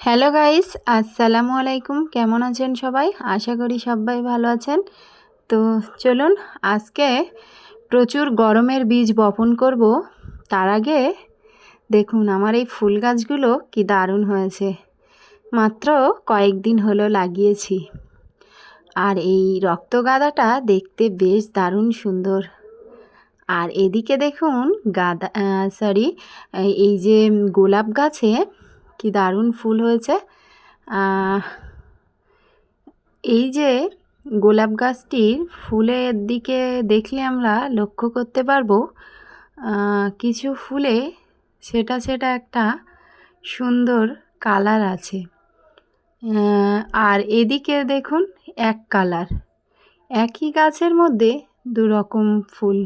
Hello guys, আসসালামু আলাইকুম। কেমন আছেন সবাই? আশা করি সবাই ভালো আছেন। তো চলুন আজকে প্রচুর গরমের বীজ বপন করব। তার আগে দেখুন আমার এই ফুল গাছগুলো কি দারুণ হয়েছে। মাত্র কয়েকদিন হলো লাগিয়েছি। আর এই রক্তগাঁদাটা দেখতে বেশ দারুণ সুন্দর। আর এদিকে দেখুন এই যে গোলাপ গাছে কি দারুণ ফুল হয়েছে। এই যে গোলাপ গাছটির ফুলের দিকে দেখলে আমরা লক্ষ্য করতে পারবো কিছু ফুলে সেটা একটা সুন্দর কালার আছে। আর এদিকে দেখুন এক কালার, একই গাছের মধ্যে দু রকম ফুল।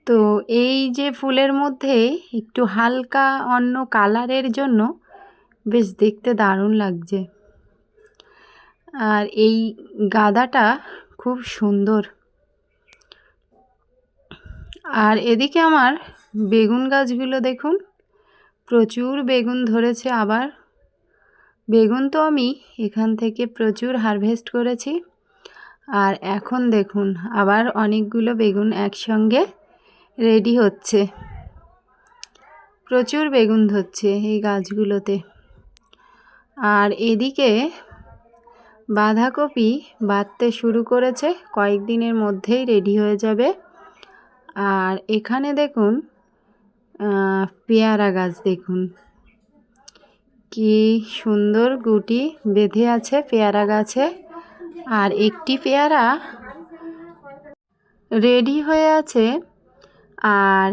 তো এই যে ফুলের মধ্যে একটু হালকা অন্য কালারের জন্য বেশ দেখতে দারুণ লাগছে। আর এই গাঁদাটা খুব সুন্দর। আর এদিকে আমার বেগুন গাছগুলো দেখুন, প্রচুর বেগুন ধরেছে। আবার বেগুন তো আমি এখান থেকে প্রচুর হারভেস্ট করেছি। আর এখন দেখুন আবার অনেকগুলো বেগুন একসঙ্গে রেডি হচ্ছে। প্রচুর বেগুন ধরছে এই গাছগুলোতে। আর এদিকে বাঁধাকপি বাড়তে শুরু করেছে, কয়েকদিনের মধ্যেই রেডি হয়ে যাবে। আর এখানে দেখুন পেয়ারা গাছ দেখুন কি সুন্দর গুটি বেঁধে আছে পেয়ারা গাছে। আর একটি পেয়ারা রেডি হয়ে আছে। আর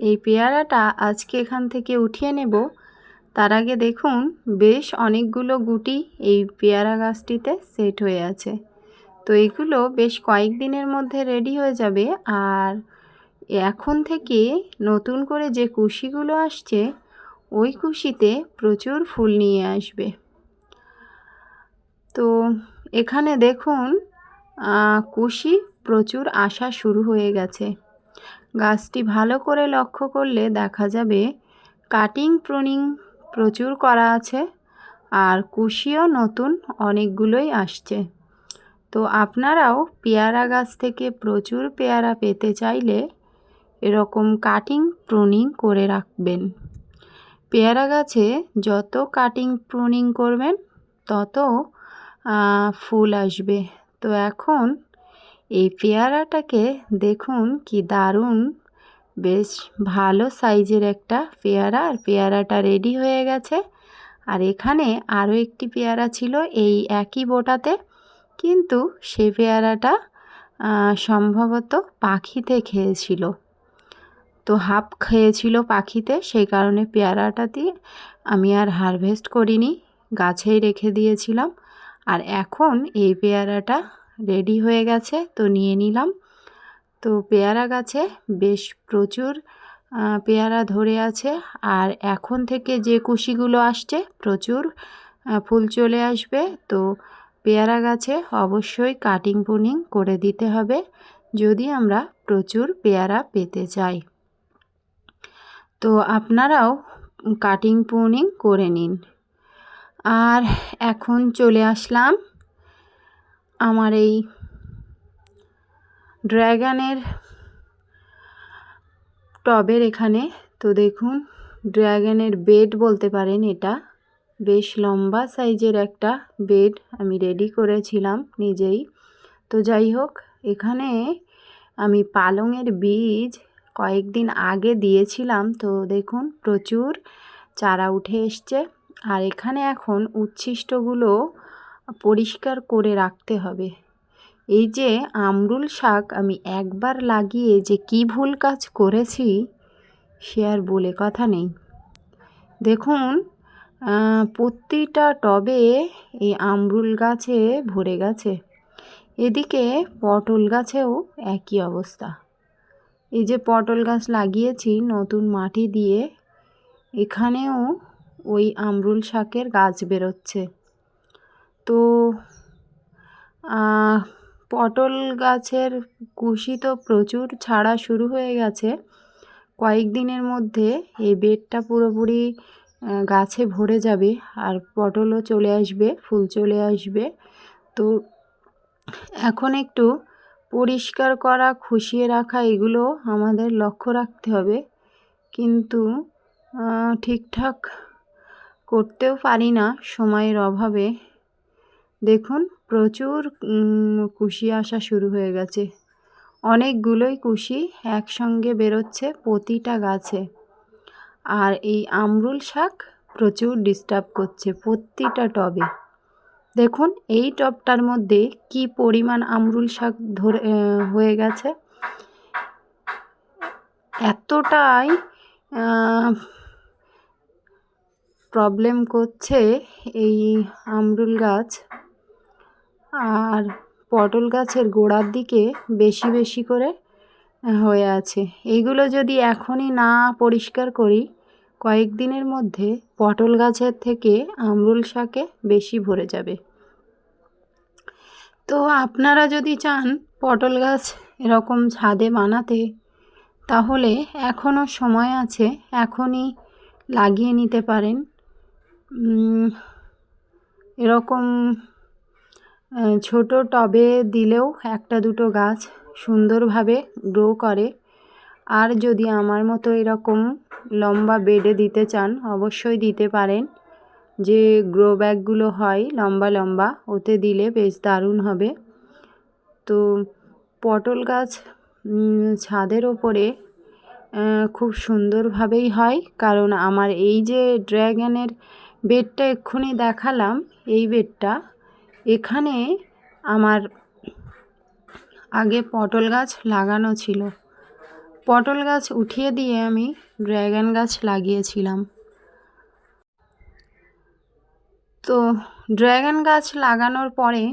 এই পেয়ারাটা আজকে এখান থেকে উঠিয়ে নেব। তার আগে দেখুন বেশ অনেকগুলো গুটি এই পেয়ারা গাছটিতে সেট হয়ে আছে। তো এগুলো বেশ কয়েকদিনের মধ্যে রেডি হয়ে যাবে। আর এখন থেকে নতুন করে যে কুশিগুলো আসছে ওই কুশিতে প্রচুর ফুল নিয়ে আসবে। তো এখানে দেখুন কুশি প্রচুর আসা শুরু হয়ে গেছে। গাছটি ভালো করে লক্ষ্য করলে দেখা যাবে কাটিং প্রুনিং প্রচুর করা আছে। আর কুশিও নতুন অনেকগুলোই আসছে। তো আপনারাও পেয়ারা গাছ থেকে প্রচুর পেয়ারা পেতে চাইলে এরকম কাটিং প্রুনিং করে রাখবেন। পেয়ারা গাছে যত কাটিং প্রুনিং করবেন তত ফুল আসবে। তো এখন এই পেয়ারাটাকে দেখুন কি দারুণ, বেশ ভালো সাইজের একটা পেয়ারা। আর পেয়ারাটা রেডি হয়ে গেছে। আর এখানে আরও একটি পেয়ারা ছিল এই একই বোটাতে, কিন্তু সে পেয়ারাটা সম্ভবত পাখিতে খেয়েছিল। তো হাফ খেয়েছিল পাখিতে, সেই কারণে পেয়ারাটা দিয়ে আমি আর হারভেস্ট করিনি, গাছেই রেখে দিয়েছিলাম। আর এখন এই পেয়ারাটা রেডি হয়ে গেছে, তো নিয়ে নিলাম। তো পেয়ারা গাছে বেশ প্রচুর পেয়ারা ধরে আছে। আর এখন থেকে যে কুশিগুলো আসছে প্রচুর ফুল চলে আসবে। তো পেয়ারা গাছে অবশ্যই কাটিং প্রুনিং করে দিতে হবে যদি আমরা প্রচুর পেয়ারা পেতে চাই। তো আপনারাও কাটিং প্রুনিং করে নিন। আর এখন চলে আসলাম আমার এই ড্র্যাগনের টবের এখানে। তো দেখুন ড্র্যাগনের বেড বলতে পারেন, এটা বেশ লম্বা সাইজের একটা বেড আমি রেডি করেছিলাম নিজেই। তো যাই হোক, এখানে আমি পালংয়ের বীজ কয়েকদিন আগে দিয়েছিলাম। তো দেখুন প্রচুর চারা উঠে এসছে। আর এখানে এখন উচ্ছিষ্টগুলো পরিষ্কার করে রাখতে হবে। এই যে আমরুল শাক আমি একবার লাগিয়ে যে কি ভুল কাজ করেছি সে আর বলে কথা নেই। দেখুন প্রতিটা টবে এই আমরুল গাছে ভরে গেছে। এদিকে পটল গাছেও একই অবস্থা। এই যে পটল গাছ লাগিয়েছি নতুন মাটি দিয়ে, এখানেও ওই আমরুল শাকের গাছ বেরোচ্ছে। তো পটল গাছের কুশি তো প্রচুর ছাড়া শুরু হয়ে গেছে। কয়েকদিনের মধ্যে এই বেডটা পুরোপুরি গাছে ভরে যাবে আর পটলও চলে আসবে, ফুল চলে আসবে। তো এখন একটু পরিষ্কার করা, খুশিয়ে রাখা এগুলো আমাদের লক্ষ্য রাখতে হবে, কিন্তু ঠিকঠাক করতেও পারি না সময়ের অভাবে। দেখুন প্রচুর কুশি আসা শুরু হয়ে গেছে, অনেকগুলোই কুশি একসঙ্গে বেরোচ্ছে প্রতিটা গাছে। আর এই আমরুল শাক প্রচুর ডিস্টার্ব করছে প্রতিটা টবে। দেখুন এই টবটার মধ্যে কি পরিমাণ আমরুল শাক ধরে হয়ে গেছে, এতটাই প্রবলেম করছে এই আমরুল গাছ। আর পটল গাছের গোড়ার দিকে বেশি বেশি করে হয়ে আছে। এইগুলো যদি এখনই না পরিষ্কার করি, কয়েকদিনের মধ্যে পটল গাছের থেকে আমরুল শাকে বেশি ভরে যাবে। তো আপনারা যদি চান পটল গাছ এরকম ছাদে বানাতে, তাহলে এখনও সময় আছে, এখনই লাগিয়ে নিতে পারেন। এরকম ছোট টবে দিলেও একটা দুটো গাছ সুন্দরভাবে গ্রো করে। আর যদি আমার মতো এরকম লম্বা বেডে দিতে চান, অবশ্যই দিতে পারেন। যে গ্রো ব্যাগগুলো হয় লম্বা লম্বা, ওতে দিলে বেশ দারুণ হবে। তো পটল গাছ ছাদের ওপরে খুব সুন্দরভাবেই হয়, কারণ আমার এই যে ড্র্যাগনের বেডটা এক্ষুনি দেখালাম, এই বেডটা, এখানে আমার আগে পটল গাছ লাগানো ছিল। পটল গাছ উঠিয়ে দিয়ে আমি ড্র্যাগন গাছ লাগিয়েছিলাম। তো ড্র্যাগন গাছ লাগানোর পরে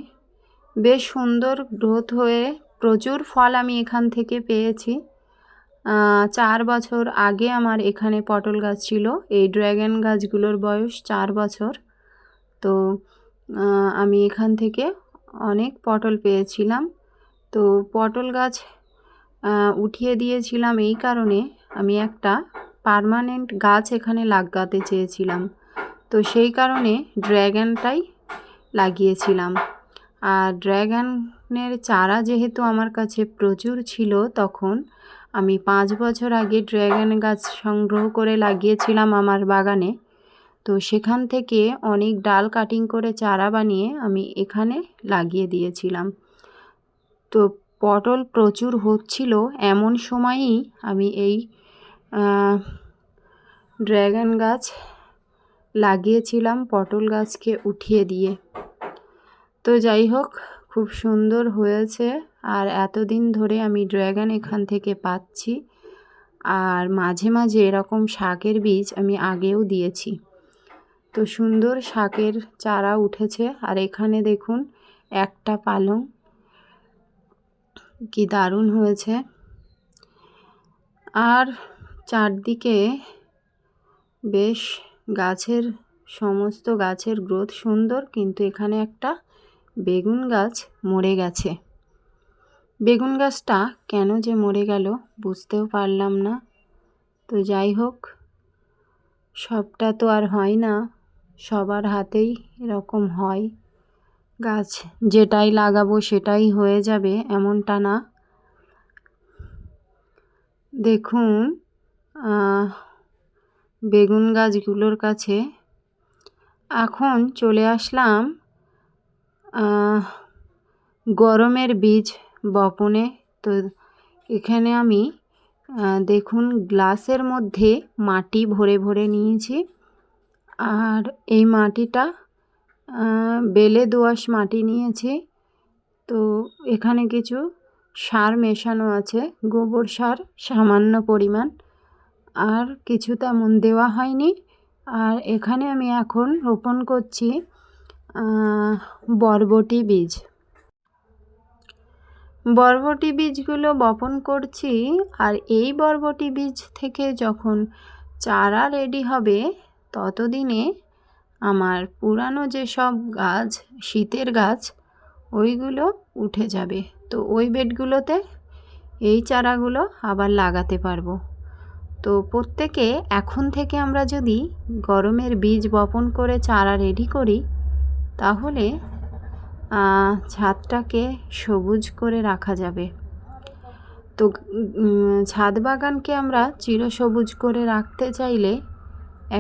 বেশ সুন্দর গ্রোথ হয়ে প্রচুর ফল আমি এখান থেকে পেয়েছি। 4 বছর আগে আমার এখানে পটল গাছ ছিল। এই ড্র্যাগন গাছগুলোর বয়স 4 বছর। তো আমি এখান থেকে অনেক পটল পেয়েছিলাম। তো পটল গাছ উঠিয়ে দিয়েছিলাম এই কারণে, আমি একটা পার্মানেন্ট গাছ এখানে লাগাতে চেয়েছিলাম। তো সেই কারণে ড্র্যাগনটাই লাগিয়েছিলাম। আর ড্র্যাগনের চারা যেহেতু আমার কাছে প্রচুর ছিল, তখন আমি 5 বছর আগে ড্র্যাগন গাছ সংগ্রহ করে লাগিয়েছিলাম আমার বাগানে। তো সেখান থেকে অনেক ডাল কাটিং করে চারা বানিয়ে আমি এখানে লাগিয়ে দিয়েছিলাম। তো পটল প্রচুর হচ্ছিল, এমন সময়ই আমি এই ড্র্যাগন গাছ লাগিয়েছিলাম পটল গাছকে উঠিয়ে দিয়ে। তো যাই হোক, খুব সুন্দর হয়েছে। আর এতদিন ধরে আমি ড্র্যাগন এখান থেকে পাচ্ছি। আর মাঝে মাঝে এরকম শাকের বীজ আমি আগেও দিয়েছি। তো সুন্দর শাকের চারা উঠেছে। আর এখানে দেখুন একটা পালং কি দারুণ হয়েছে। আর চারদিকে বেশ গাছের, সমস্ত গাছের গ্রোথ সুন্দর, কিন্তু এখানে একটা বেগুন গাছ মরে গেছে। বেগুন গাছটা কেন যে মরে গেল বুঝতেও পারলাম না। তো যাই হোক, সবটা তো আর হয় না, সবার হাতেই এরকম হয়। গাছ যেটাই লাগাবো সেটাই হয়ে যাবে এমনটা না। দেখুন বেগুন গাছগুলোর কাছে এখন চলে আসলাম গরমের বীজ বপনে। তো এখানে আমি দেখুন গ্লাসের মধ্যে মাটি ভরে ভরে নিয়েছি। আর এই মাটিটা বেলে দোআঁশ মাটি নিয়েছি। তো এখানে কিছু সার মেশানো আছে, গোবর সার সামান্য পরিমাণ, আর কিছু তেমন দেওয়া হয়নি। আর এখানে আমি এখন রোপণ করছি বরবটি বীজ। বরবটি বীজগুলো বপন করছি। আর এই বরবটি বীজ থেকে যখন চারা রেডি হবে, ততদিনে আমার পুরানো যেসব গাছ, শীতের গাছ, ওইগুলো উঠে যাবে। তো ওই বেডগুলোতে এই চারাগুলো আবার লাগাতে পারবো। তো প্রত্যেকে এখন থেকে আমরা যদি গরমের বীজ বপন করে চারা রেডি করি তাহলে ছাদটাকে সবুজ করে রাখা যাবে। তো ছাদ বাগানকে আমরা চিরসবুজ করে রাখতে চাইলে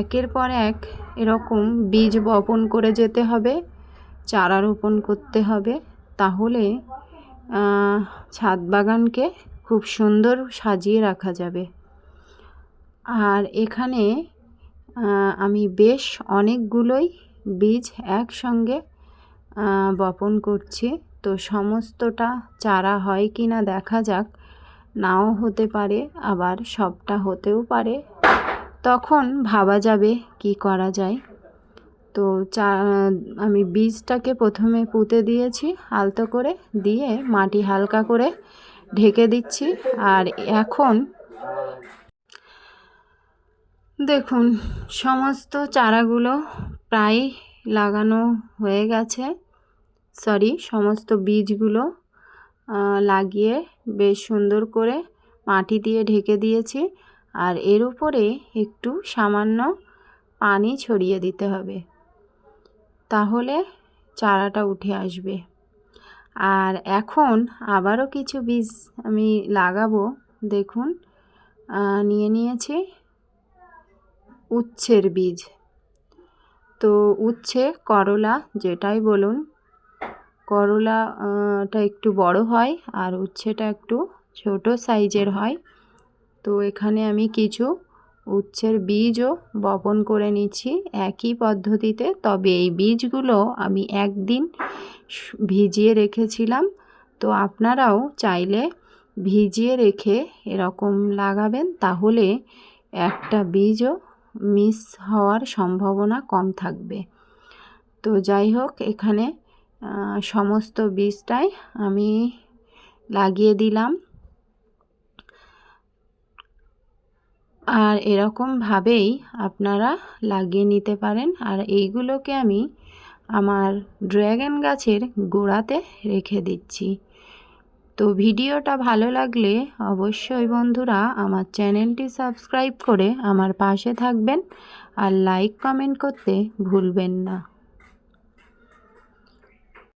একের পর এক এরকম বীজ বপন করে যেতে হবে, চারা রোপণ করতে হবে, তাহলে ছাদ বাগানকে খুব সুন্দর সাজিয়ে রাখা যাবে। আর এখানে আমি বেশ অনেকগুলোই বীজ একসঙ্গে বপন করছি। তো সমস্তটা চারা হয় কি না দেখা যাক, নাও হতে পারে আবার সবটা হতেও পারে, তখন ভাবা যাবে কি করা যায়। তো আমি বীজটাকে প্রথমে পুঁতে দিয়েছি আলতো করে, দিয়ে মাটি হালকা করে ঢেকে দিচ্ছি। আর এখন দেখুন সমস্ত চারাগুলো প্রায় লাগানো হয়ে গেছে, সমস্ত বীজগুলো লাগিয়ে বেশ সুন্দর করে মাটি দিয়ে ঢেকে দিয়েছি। আর এর উপরে একটু সামান্য পানি ছড়িয়ে দিতে হবে, তাহলে চারাটা উঠে আসবে। আর এখন আবারও কিছু বীজ আমি লাগাবো। দেখুন নিয়ে নিয়েছি উচ্ছের বীজ। তো উচ্ছে, করলা যেটাই বলুন, করলাটা একটু বড় হয় আর উচ্ছেটা একটু ছোট সাইজের হয়। তো এখানে আমি কিছু উচ্ছের বীজও বপন করে নিচ্ছি একই পদ্ধতিতে। তবে এই বীজগুলো আমি একদিন ভিজিয়ে রেখেছিলাম। তো আপনারাও চাইলে ভিজিয়ে রেখে এরকম লাগাবেন, তাহলে একটা বীজও মিস হওয়ার সম্ভাবনা কম থাকবে। তো যাই হোক, এখানে সমস্ত বীজটাই আমি লাগিয়ে দিলাম। আর এরকমভাবেই আপনারা লাগিয়ে নিতে পারেন। আর এইগুলোকে আমি আমার ড্রাগন গাছের গোড়াতে রেখে দিচ্ছি। তো ভিডিওটা ভালো লাগলে অবশ্যই বন্ধুরা আমার চ্যানেলটি সাবস্ক্রাইব করে আমার পাশে থাকবেন আর লাইক কমেন্ট করতে ভুলবেন না।